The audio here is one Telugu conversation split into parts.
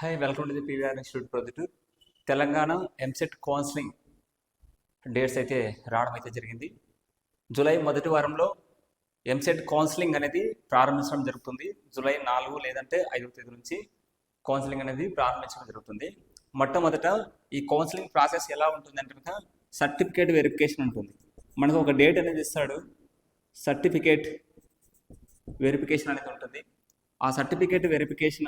Hi, welcome to the PVR institute Proddatur. Telangana EAMCET counselling dates అయితే రావడం అయితే జరిగింది. జూలై మొదటి వారంలో ఎంసెట్ కౌన్సిలింగ్ అనేది ప్రారంభించడం జరుగుతుంది. జూలై 4 లేదంటే 5వ తేదీ నుంచి కౌన్సిలింగ్ అనేది ప్రారంభించడం జరుగుతుంది. మొట్టమొదట ఈ కౌన్సిలింగ్ ప్రాసెస్ ఎలా ఉంటుందంటే కనుక సర్టిఫికేట్ వెరిఫికేషన్ ఉంటుంది. మనకు ఒక డేట్ అనేది ఇస్తాడు, సర్టిఫికేట్ వెరిఫికేషన్ అనేది ఉంటుంది. ఆ సర్టిఫికేట్ వెరిఫికేషన్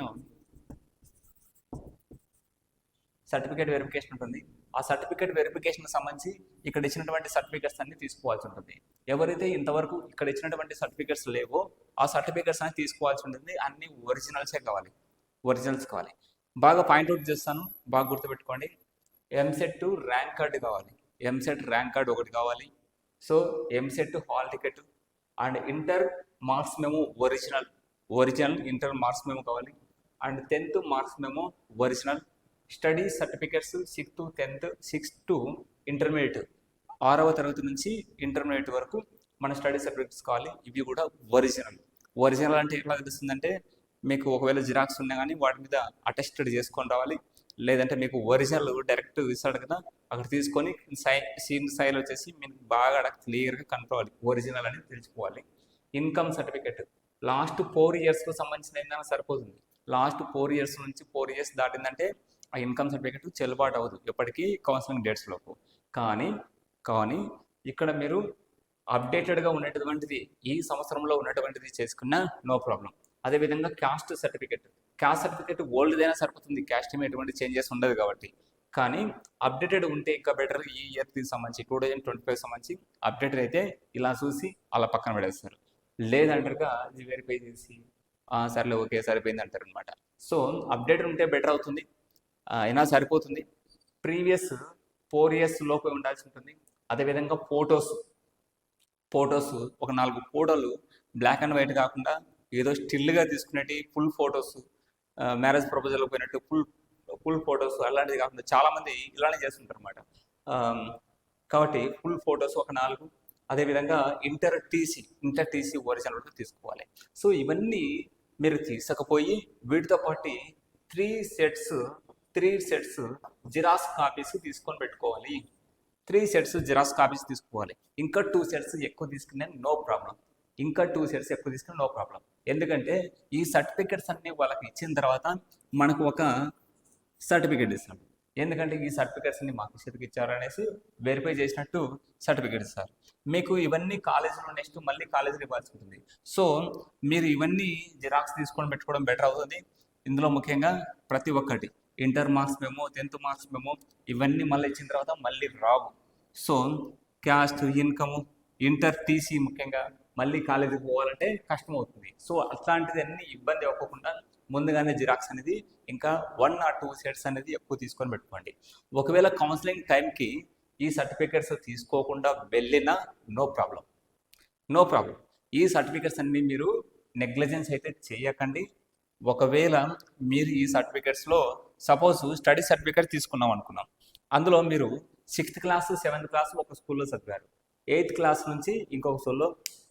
ఉంటుంది. ఆ సర్టిఫికేట్ వెరిఫికేషన్ సంబంధించి ఇక్కడ ఇచ్చినటువంటి సర్టిఫికేట్స్ అన్ని తీసుకోవాల్సి ఉంటుంది. ఎవరైతే ఇంతవరకు ఇక్కడ ఇచ్చినటువంటి సర్టిఫికేట్స్ లేవో ఆ సర్టిఫికేట్స్ అన్ని తీసుకోవాల్సి ఉంటుంది. అన్ని ఒరిజినల్స్ కావాలి. బాగా పాయింట్అవుట్ చేస్తాను, బాగా గుర్తుపెట్టుకోండి. ఎంసెట్ ర్యాంక్ కార్డు కావాలి, ఎంసెట్ ర్యాంక్ కార్డు ఒకటి కావాలి. So EAMCET hall ticket and inter marks memo original inter marks memo కావాలి. And 10th marks memo original. Study certificates 6th to 10th, 6th to intermediate 6వ తరగతి నుంచి ఇంటర్మీడియట్ వరకు మన స్టడీ సర్టిఫికెట్స్ కావాలి. ఇవి కూడా ఒరిజినల్ అంటే ఎట్లా తెలుస్తుందంటే మీకు ఒకవేళ జిరాక్స్ ఉన్నా కానీ వాటి మీద అటెస్టెడ్ చేసుకొని రావాలి. లేదంటే మీకు ఒరిజినల్ డైరెక్ట్ ఇస్తాడు కదా, అక్కడ తీసుకొని సైన్ వచ్చేసి మీకు బాగా క్లియర్గా కనపడాలి, ఒరిజినల్ అని తెలుసుకోవాలి. ఇన్కమ్ సర్టిఫికెట్ లాస్ట్ 4 yearsకు సంబంధించిన ఏదైనా సరిపోతుంది. లాస్ట్ 4 years నుంచి 4 years దాటిందంటే ఆ ఇన్కమ్ సర్టిఫికేట్ చెల్లుబాటు అవ్వదు ఎప్పటికీ కౌన్సిలింగ్ డేట్స్లోపు. కానీ ఇక్కడ మీరు అప్డేటెడ్గా ఉన్నటువంటిది ఈ సంవత్సరంలో ఉన్నటువంటిది చేసుకున్నా నో ప్రాబ్లం. అదేవిధంగా క్యాస్ట్ సర్టిఫికేట్ ఓల్డ్దైనా సరిపోతుంది, క్యాస్ట్ ఏమి ఎటువంటి చేంజెస్ ఉండదు కాబట్టి. కానీ అప్డేటెడ్ ఉంటే ఇంకా బెటర్. ఈ ఇయర్కి సంబంధించి 2025 సంబంధించి అప్డేటెడ్ అయితే ఇలా చూసి అలా పక్కన పడేస్తారు. లేదంటారుగా ఇది వెరిఫై చేసి సర్లే ఓకే సరిపోయింది అంటారు అనమాట. సో అప్డేటెడ్ ఉంటే బెటర్ అవుతుంది, అయినా సరిపోతుంది. ప్రీవియస్ 4 years లోపే ఉండాల్సి ఉంటుంది. అదేవిధంగా ఫొటోస్ ఒక 4 ఫోటోలు బ్లాక్ అండ్ వైట్ కాకుండా ఏదో స్టిల్గా తీసుకునేటి ఫుల్ ఫొటోస్, మ్యారేజ్ ప్రపోజల్ పోయినట్టు ఫుల్ ఫొటోస్ అలాంటివి కాకుండా చాలామంది ఇలానే చేస్తుంటారు అనమాట. కాబట్టి ఫుల్ ఫొటోస్ ఒక 4. అదేవిధంగా ఇంటర్ టీసీ ఒరిజినల్ తీసుకోవాలి. సో ఇవన్నీ మీరు తీసుకపోయి వీటితో పాటు 3 sets జిరాక్స్ కాపీస్ తీసుకొని పెట్టుకోవాలి. 3 sets జిరాక్స్ కాపీస్ తీసుకోవాలి. ఇంకా 2 sets ఎక్కువ తీసుకునే నో ప్రాబ్లం. ఎందుకంటే ఈ సర్టిఫికెట్స్ అన్ని వాళ్ళకి ఇచ్చిన తర్వాత మనకు ఒక సర్టిఫికేట్ ఇస్తాం. ఎందుకంటే ఈ సర్టిఫికేట్స్ అన్ని మాకు చేతికి ఇచ్చారనేసి వెరిఫై చేసినట్టు సర్టిఫికేట్ ఇస్తారు. మీకు ఇవన్నీ కాలేజీలో నెక్స్ట్ మళ్ళీ కాలేజీలో ఇవ్వాల్సి ఉంటుంది. సో మీరు ఇవన్నీ జిరాక్స్ తీసుకొని పెట్టుకోవడం బెటర్ అవుతుంది. ఇందులో ముఖ్యంగా ప్రతి ఒక్కటి inter marks memo, 10th marks memo ఇవన్నీ మళ్ళీ ఇచ్చిన తర్వాత మళ్ళీ రావు. So caste, income, inter TC ముఖ్యంగా మళ్ళీ కాలేజీకి పోవాలంటే కష్టం అవుతుంది. సో అట్లాంటిది అన్ని ఇబ్బంది అవ్వకుండా ముందుగానే జిరాక్స్ అనేది ఇంకా 1 or 2 sets అనేది ఎక్కువ తీసుకొని పెట్టుకోండి. ఒకవేళ కౌన్సిలింగ్ టైంకి ఈ సర్టిఫికేట్స్ తీసుకోకుండా వెళ్ళినా నో ప్రాబ్లం. ఈ సర్టిఫికేట్స్ అన్ని మీరు నెగ్లిజెన్స్ అయితే చేయకండి. ఒకవేళ మీరు ఈ సర్టిఫికేట్స్లో సపోజ్ స్టడీ సర్టిఫికేట్ తీసుకున్నాం అనుకున్నాం, అందులో మీరు 6th class 7th class ఒక స్కూల్లో చదివారు, 8th class నుంచి ఇంకొక స్కూల్లో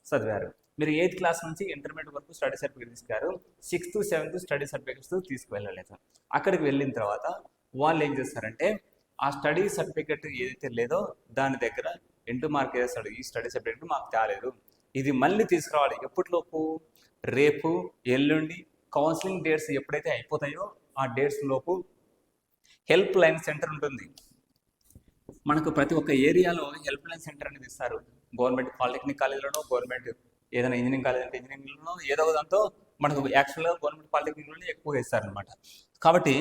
చదివారు. మీరు 8th class నుంచి ఇంటర్మీడియట్ వరకు స్టడీ సర్టిఫికేట్ తీసుకారు, 6th to 7th study certificates తీసుకువెళ్ళలేదు. అక్కడికి వెళ్ళిన తర్వాత వాళ్ళు ఏం చేస్తారంటే ఆ స్టడీ సర్టిఫికేట్ ఏదైతే లేదో దాని దగ్గర ఇంటూ మార్క్ వేస్తాడు, ఈ స్టడీ సర్టిఫికేట్ మాకు తేలేదు, ఇది మళ్ళీ తీసుకురావాలి. ఎప్పటిలోపు? రేపు, ఎల్లుండి కౌన్సిలింగ్ డేట్స్ ఎప్పుడైతే అయిపోతాయో ఆ డేట్స్ లోపు హెల్ప్ లైన్ సెంటర్ ఉంటుంది. మనకు ప్రతి ఒక్క ఏరియాలో హెల్ప్ లైన్ సెంటర్ అనేది ఇస్తారు. గవర్నమెంట్ పాలిటెక్నిక్ కాలేజీలోనో, గవర్నమెంట్ ఏదైనా ఇంజనీరింగ్ కాలేజ్ అంటే ఇంజనీరింగ్లోనో ఏదో దాంతో మనకు యాక్చువల్గా గవర్నమెంట్ పాలిటెక్నిక్లోనే ఎక్కువగా ఇస్తారనమాట. కాబట్టి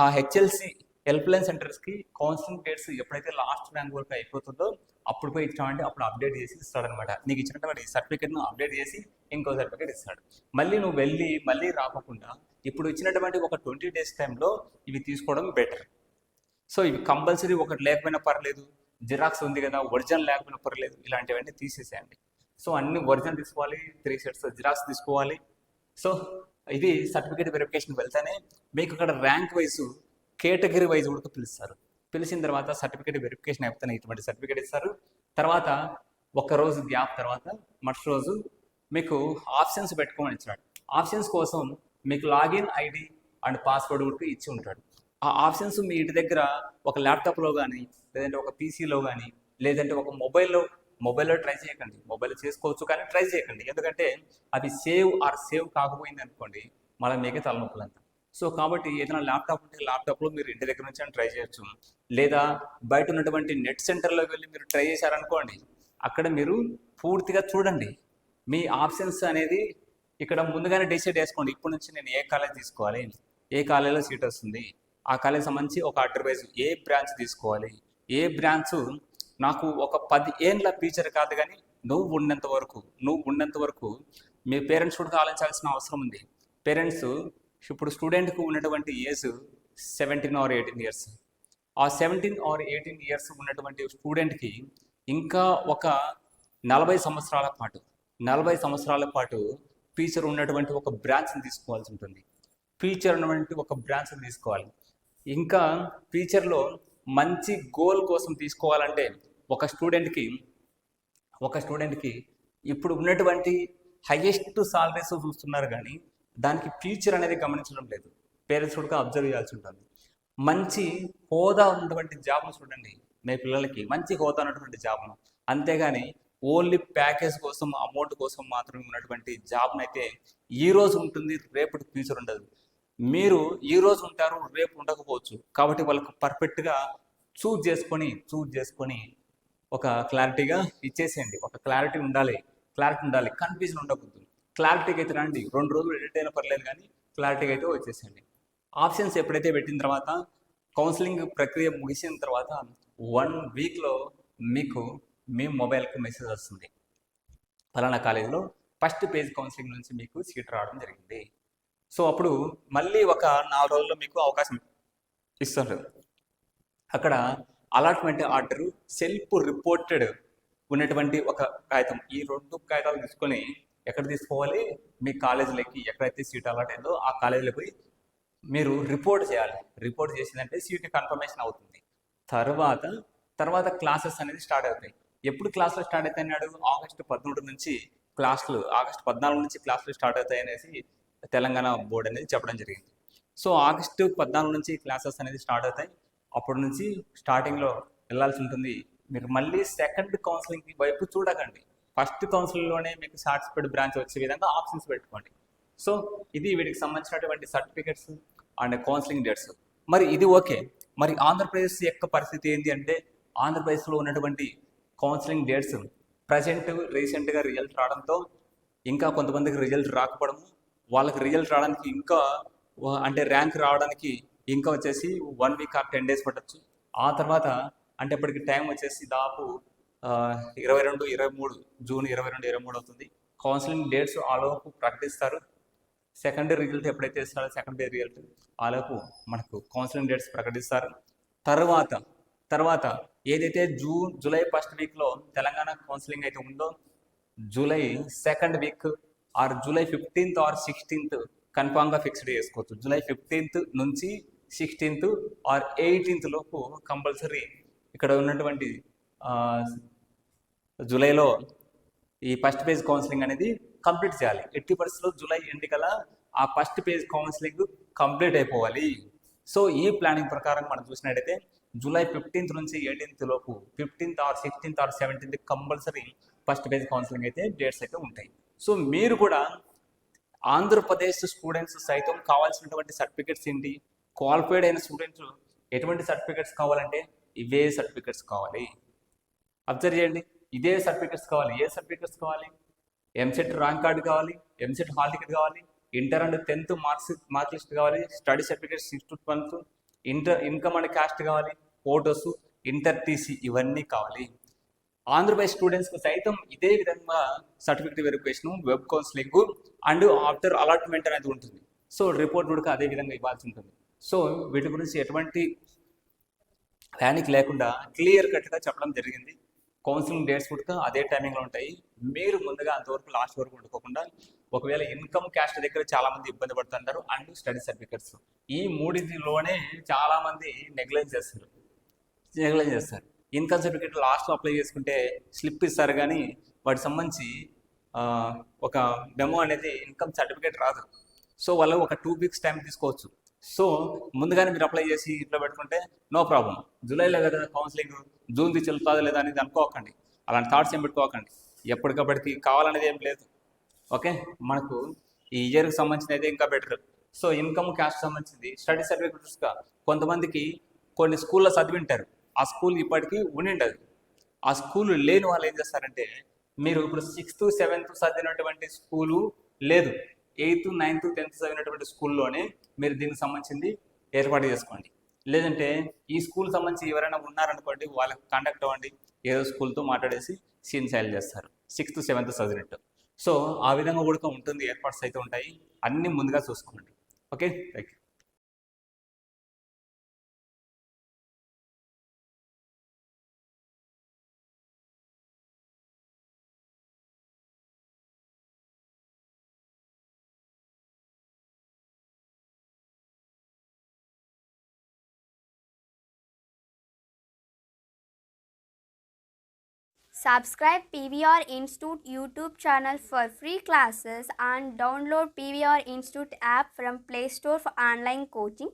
ఆ హెచ్ఎల్సి హెల్ప్ లైన్ సెంటర్స్కి కౌన్సిలింగ్ డేట్స్ ఎప్పుడైతే లాస్ట్ ర్యాంక్ వరకు అయిపోతుందో అప్పుడు పోయి ఇచ్చామంటే అప్పుడు అప్డేట్ చేసి ఇస్తాడనమాట. నీకు ఇచ్చినటువంటి ఈ సర్టిఫికేట్ను అప్డేట్ చేసి ఇంకో సర్టిఫికేట్ ఇస్తాడు. మళ్ళీ నువ్వు వెళ్ళి మళ్ళీ రాకుండా ఇప్పుడు ఇచ్చినటువంటి ఒక 20 days టైంలో ఇవి తీసుకోవడం బెటర్. సో ఇవి కంపల్సరీ ఒకటి లేకపోయినా పర్లేదు, జిరాక్స్ ఉంది కదా ఒరిజినల్ లేకపోయినా పర్లేదు, ఇలాంటివన్నీ తీసేసేయండి. సో అన్ని ఒరిజినల్ తీసుకోవాలి, 3 sets జిరాక్స్ తీసుకోవాలి. సో ఇది సర్టిఫికేట్ వెరిఫికేషన్ వెళ్తేనే మీకు అక్కడ ర్యాంక్ వైజ్, కేటగిరీ వైజ్ కూడా పిలుస్తారు. పిలిచిన తర్వాత సర్టిఫికేట్ వెరిఫికేషన్ అయిపోతానే ఇటువంటి సర్టిఫికేట్ ఇస్తారు. తర్వాత ఒక్కరోజు గ్యాప్ తర్వాత మరుసటి రోజు మీకు ఆప్షన్స్ పెట్టుకోమని ఇచ్చాడు. ఆప్షన్స్ కోసం మీకు లాగిన్ ఐడి అండ్ పాస్వర్డ్ కూడా ఇచ్చి ఉంటాడు. ఆ ఆప్షన్స్ మీ ఇంటి దగ్గర ఒక ల్యాప్టాప్లో కానీ, లేదంటే ఒక పీసీలో కానీ, లేదంటే ఒక మొబైల్లో ట్రై చేయకండి. మొబైల్లో చేసుకోవచ్చు కానీ ట్రై చేయకండి. ఎందుకంటే అది సేవ్ కాకపోయింది అనుకోండి, మళ్ళీ మీకే తలనొప్పులంతా. సో కాబట్టి ఏదైనా ల్యాప్టాప్ ఉంటే ల్యాప్టాప్లో మీరు ఇంటి దగ్గర నుంచి ట్రై చేయొచ్చు. లేదా బయట ఉన్నటువంటి నెట్ సెంటర్లోకి వెళ్ళి మీరు ట్రై చేశారనుకోండి, అక్కడ మీరు పూర్తిగా చూడండి. మీ ఆప్షన్స్ అనేది ఇక్కడ ముందుగానే డిసైడ్ చేసుకోండి. ఇప్పటి నుంచి నేను ఏ కాలేజ్ తీసుకోవాలి, ఏ కాలేజీలో సీట్ వస్తుంది, ఆ కాలేజ్ సంబంధించి ఒక అడ్వైజ్, ఏ బ్రాంచ్ తీసుకోవాలి, ఏ బ్రాంచ్ నాకు ఒక 10 ఏళ్ళ ఫ్యూచర్ కాదు, కానీ నువ్వు ఉన్నంత వరకు మీ పేరెంట్స్ కూడా ఆలోచించాల్సిన అవసరం ఉంది. పేరెంట్స్ ఇప్పుడు స్టూడెంట్కు ఉన్నటువంటి ఏజ్ 17 or 18 years. ఆ 17 or 18 years ఉన్నటువంటి స్టూడెంట్కి ఇంకా ఒక 40 సంవత్సరాల పాటు ఫ్యూచర్ ఉన్నటువంటి ఒక బ్రాంచ్ని తీసుకోవాల్సి ఉంటుంది. తీసుకోవాలి. ఇంకా ఫ్యూచర్లో మంచి గోల్ కోసం తీసుకోవాలంటే ఒక స్టూడెంట్కి ఇప్పుడు ఉన్నటువంటి హైయెస్ట్ సాలరీస్ చూస్తున్నారు, కానీ దానికి ఫ్యూచర్ అనేది గమనించడం లేదు. పేరెంట్స్ కూడా అబ్జర్వ్ చేయాల్సి ఉంటుంది. మంచి హోదా ఉన్నటువంటి జాబ్ను చూడండి మీ పిల్లలకి, మంచి హోదా ఉన్నటువంటి జాబ్ను. అంతేగాని ఓన్లీ ప్యాకేజ్ కోసం, అమౌంట్ కోసం మాత్రమే ఉన్నటువంటి జాబ్ను అయితే ఈ రోజు ఉంటుంది, రేపటి ఫ్యూచర్ ఉండదు. మీరు ఈ రోజు ఉంటారు, రేపు ఉండకపోవచ్చు. కాబట్టి వాళ్ళకు పర్ఫెక్ట్గా చూజ్ చేసుకొని ఒక క్లారిటీగా ఇచ్చేసేయండి. ఒక క్లారిటీ ఉండాలి, కన్ఫ్యూజన్ ఉండకూడదు. క్లారిటీకి అయితే రండి, 2 రోజులు ఎడిట్ అయినా పర్లేదు, కానీ క్లారిటీగా అయితే వచ్చేసేయండి. ఆప్షన్స్ ఎప్పుడైతే పెట్టిన తర్వాత, కౌన్సిలింగ్ ప్రక్రియ ముగిసిన తర్వాత 1 వీక్లో మీకు మీ మొబైల్కి మెసేజ్ వస్తుంది, ఫలానా కాలేజీలో ఫస్ట్ పేజ్ కౌన్సిలింగ్ నుంచి మీకు సీట్ రావడం జరిగింది. సో అప్పుడు మళ్ళీ ఒక 4 రోజుల్లో మీకు అవకాశం ఇస్తారు. అక్కడ అలాట్మెంట్ ఆర్డర్, సెల్ఫ్ రిపోర్టెడ్ ఉన్నటువంటి ఒక కాగితం, ఈ 2 కాగితాలు తీసుకొని ఎక్కడ తీసుకోవాలి, మీ కాలేజీలకి ఎక్కడైతే సీట్ అలాట్ అయిందో ఆ కాలేజీలో పోయి మీరు రిపోర్ట్ చేయాలి. రిపోర్ట్ చేసిందంటే సీట్ కన్ఫర్మేషన్ అవుతుంది. తర్వాత క్లాసెస్ అనేది స్టార్ట్ అవుతాయి. ఎప్పుడు క్లాసులు స్టార్ట్ అవుతాయి అన్నాడు, ఆగస్టు 14 నుంచి ఆగస్టు 14 నుంచి క్లాసులు స్టార్ట్ అవుతాయి అనేసి తెలంగాణ బోర్డు అనేది చెప్పడం జరిగింది. సో ఆగస్టు 14 నుంచి క్లాసెస్ అనేది స్టార్ట్ అవుతాయి. అప్పటి నుంచి స్టార్టింగ్లో వెళ్ళాల్సి ఉంటుంది. మీరు మళ్ళీ సెకండ్ కౌన్సిలింగ్ వైపు చూడకండి. ఫస్ట్ కౌన్సిలింగ్లోనే మీకు సాటిస్ఫైడ్ బ్రాంచ్ వచ్చే విధంగా ఆప్షన్స్ పెట్టుకోండి. సో ఇది వీటికి సంబంధించినటువంటి సర్టిఫికెట్స్ అండ్ కౌన్సిలింగ్ డేట్స్. మరి ఇది ఓకే. మరి ఆంధ్రప్రదేశ్ యొక్క పరిస్థితి ఏంటి అంటే, ఆంధ్రప్రదేశ్లో ఉన్నటువంటి కౌన్సిలింగ్ డేట్స్ ప్రజెంట్ రీసెంట్గా రిజల్ట్ రావడంతో, ఇంకా కొంతమందికి రిజల్ట్ రాకపోవడము, వాళ్ళకి రిజల్ట్ రావడానికి ఇంకా అంటే ర్యాంక్ రావడానికి ఇంకా వచ్చేసి 1 week or 10 days పట్టచ్చు. ఆ తర్వాత అంటే ఇప్పటికి టైం వచ్చేసి దాదాపు 22-23 జూన్ 22-23 అవుతుంది. కౌన్సిలింగ్ డేట్స్ ఆలోపు ప్రకటిస్తారు. సెకండరీ రిజల్ట్ ఎప్పుడైతే ఇస్తారో సెకండరీ రిజల్ట్ ఆలోపు మనకు కౌన్సిలింగ్ డేట్స్ ప్రకటిస్తారు. తర్వాత ఏదైతే జూలై 1st weekలో తెలంగాణ కౌన్సిలింగ్ అయితే ఉందో, July 2nd week are July 15th or 16th కన్ఫామ్గా ఫిక్స్డ్ చేసుకోవచ్చు. జూలై 15th నుంచి 16th or 18th లోపు కంపల్సరీ ఇక్కడ ఉన్నటువంటి జూలైలో ఈ ఫస్ట్ పేజ్ కౌన్సిలింగ్ అనేది కంప్లీట్ చేయాలి. 80% జూలై ఎండికల ఆ ఫస్ట్ పేజ్ కౌన్సిలింగ్ కంప్లీట్ అయిపోవాలి. సో ఈ ప్లానింగ్ ప్రకారం మనం చూసినట్టయితే జూలై 15th నుంచి 18th లోపు, 15th or 16th or 17th compulsory first page counselling అయితే డేట్స్ అయితే ఉంటాయి. సో మీరు కూడా ఆంధ్రప్రదేశ్ స్టూడెంట్స్ సైతం కావాల్సినటువంటి సర్టిఫికెట్స్ ఏంటి, క్వాలిఫైడ్ అయిన స్టూడెంట్స్ ఎటువంటి సర్టిఫికెట్స్ కావాలంటే ఇవే సర్టిఫికెట్స్ కావాలి. అబ్జర్వ్ చేయండి, ఇదే సర్టిఫికెట్స్ కావాలి. ఏ సర్టిఫికెట్స్ కావాలి? ఎంసెట్ ర్యాంక్ కార్డు కావాలి, ఎంసెట్ హాల్ టికెట్ కావాలి, inter and 10th mark list కావాలి, study certificate 6 to 12, income and caste కావాలి, ఫోటోస్, ఇంటర్ టీసీ ఇవన్నీ కావాలి. ఆంధ్రప్రదేశ్ స్టూడెంట్స్కి సైతం ఇదే విధంగా certificate verification, web counselling and after allotment అనేది ఉంటుంది. సో రిపోర్ట్ కూడా అదే విధంగా ఇవ్వాల్సి ఉంటుంది. సో వీటి గురించి ఎటువంటి ప్యానిక్ లేకుండా క్లియర్ కట్గా చెప్పడం జరిగింది. కౌన్సిలింగ్ డేట్స్ కూడా అదే టైమింగ్లో ఉంటాయి. మీరు ముందుగా అంతవరకు లాస్ట్ వరకు వండుకోకుండా, ఒకవేళ ఇన్కమ్ క్యాస్ట్ దగ్గర చాలామంది ఇబ్బంది పడుతుంటారు, అండ్ స్టడీ సర్టిఫికెట్స్, ఈ మూడింటిలోనే చాలామంది నెగ్లెక్ట్ చేస్తారు. ఇన్కమ్ సర్టిఫికేట్ లాస్ట్లో అప్లై చేసుకుంటే స్లిప్ ఇస్తారు, కానీ వాటికి సంబంధించి ఒక డెమో అనేది ఇన్కమ్ సర్టిఫికేట్ రాదు. సో వాళ్ళు ఒక 2 weeks టైం తీసుకోవచ్చు. సో ముందుగానే మీరు అప్లై చేసి ఇంట్లో పెట్టుకుంటే నో ప్రాబ్లం. జూలైలో కదా కౌన్సిలింగ్, జూన్ది చెల్లుతుందా లేదా అనేది అనుకోకండి, అలాంటి థాట్స్ ఏం పెట్టుకోకండి. ఎప్పటికప్పటికి కావాలనేది ఏం లేదు. ఓకే, మనకు ఈ ఇయర్కి సంబంధించిన అయితే ఇంకా బెటర్. సో ఇన్కమ్ క్యాస్ట్ సంబంధించింది స్టడీ సర్టిఫికేట్స్గా కొంతమందికి కొన్ని స్కూల్లో చదివింటారు, ఆ స్కూల్ ఇప్పటికీ ఉండిండదు. ఆ స్కూల్ లేని వాళ్ళు ఏం చేస్తారంటే, మీరు ఇప్పుడు 6th 7th చదివినటువంటి స్కూలు లేదు, 8th 9th 10th చదివినటువంటి స్కూల్లోనే మీరు దీనికి సంబంధించింది ఏర్పాటు చేసుకోండి. లేదంటే ఈ స్కూల్ సంబంధించి ఎవరైనా ఉన్నారనుకోండి, వాళ్ళకి కాంటాక్ట్ అవ్వండి, ఏదో స్కూల్తో మాట్లాడేసి సీన్ సైల్ చేస్తారు 6th 7th చదివినట్టు. సో ఆ విధంగా కూడా ఉంటుంది, ఏర్పాట్స్ అయితే ఉంటాయి, అన్నీ ముందుగా చూసుకోండి. Okay, thank you. Subscribe PVR Institute YouTube channel for free classes and download PVR Institute app from Play Store for online coaching.